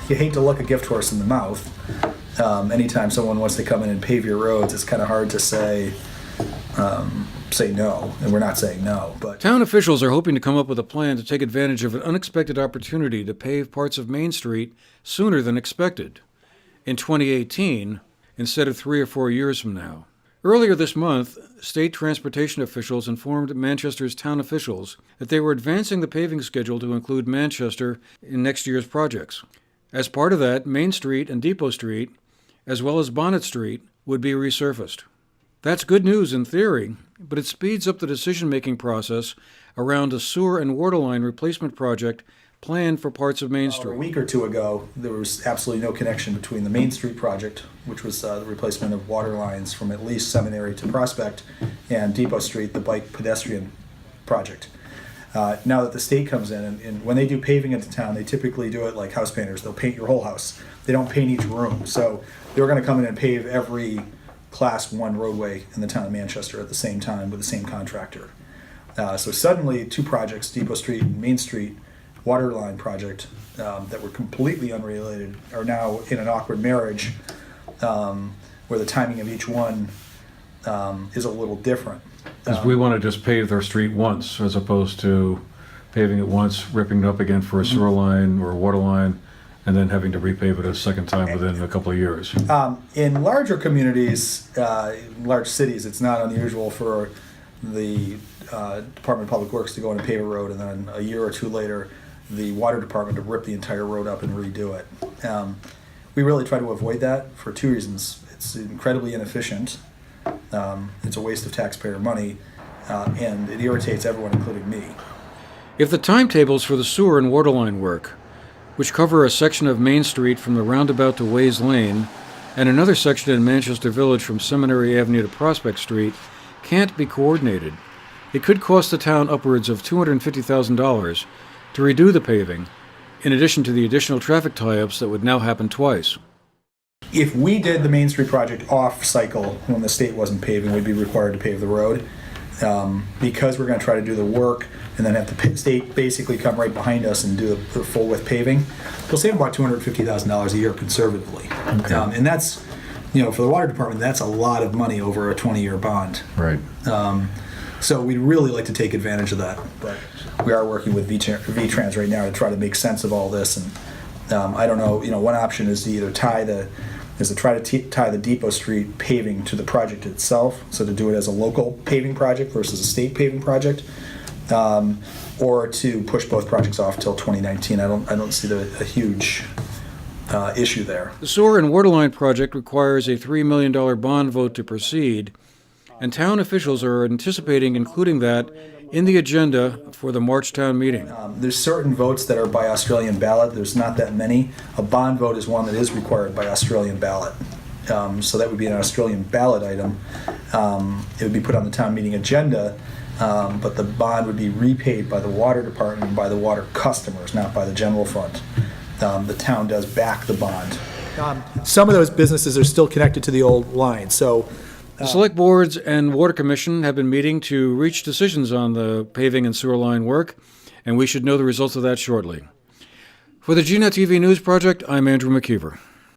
You hate to look a gift horse in the mouth. Anytime someone wants to come in and pave your roads, it's kind of hard to say no, and we're not saying no. But town officials are hoping to come up with a plan to take advantage of an unexpected opportunity to pave parts of Main Street sooner than expected, in 2018, instead of 3 or 4 years from now. Earlier this month, state transportation officials informed Manchester's town officials that they were advancing the paving schedule to include Manchester in next year's projects. As part of that, Main Street and Depot Street, as well as Bonnet Street, would be resurfaced. That's good news in theory, but it speeds up the decision-making process around a sewer and water line replacement project planned for parts of Main Street. A week or two ago, there was absolutely no connection between the Main Street project, which was the replacement of water lines from at least Seminary to Prospect, and Depot Street, the bike pedestrian project. Now that the state comes in, and when they do paving into town, they typically do it like house painters. They'll paint your whole house. They don't paint each room. So they're going to come in and pave every Class 1 roadway in the town of Manchester at the same time with the same contractor. So suddenly, two projects, Depot Street and Main Street water line project, that were completely unrelated, are now in an awkward marriage where the timing of each one is a little different. Because we want to just pave their street once, as opposed to paving it once, ripping it up again for a sewer line or a water line, and then having to repave it a second time within a couple of years. In larger communities, large cities, it's not unusual for the Department of Public Works to go in and pave a road, and then a year or two later, the water department to rip the entire road up and redo it. We really try to avoid that for two reasons. It's incredibly inefficient. It's a waste of taxpayer money, and it irritates everyone, including me. If the timetables for the sewer and water line work, which cover a section of Main Street from the roundabout to Ways Lane, and another section in Manchester Village from Seminary Avenue to Prospect Street, can't be coordinated, it could cost the town upwards of $250,000 to redo the paving, in addition to the additional traffic tie-ups that would now happen twice. If we did the Main Street project off cycle when the state wasn't paving, we'd be required to pave the road. Because we're going to try to do the work and then have the state basically come right behind us and do the full width paving, we'll save about $250,000 a year conservatively. Okay. And that's, for the water department, that's a lot of money over a 20-year bond. Right. So we'd really like to take advantage of that, but we are working with VTrans right now to try to make sense of all this. And I don't know. One option is to either try to tie the Depot Street paving to the project itself, so to do it as a local paving project versus a state paving project, or to push both projects off till 2019. I don't see a huge issue there. The sewer and water line project requires a $3 million bond vote to proceed, and town officials are anticipating including that in the agenda for the March town meeting. There's certain votes that are by Australian ballot. There's not that many. A bond vote is one that is required by Australian ballot. So that would be an Australian ballot item. It would be put on the town meeting agenda, but the bond would be repaid by the water department and by the water customers, not by the general fund. The town does back the bond. Some of those businesses are still connected to the old line, so the Select Boards and Water Commission have been meeting to reach decisions on the paving and sewer line work, and we should know the results of that shortly. For the GNet TV News Project, I'm Andrew McKeever.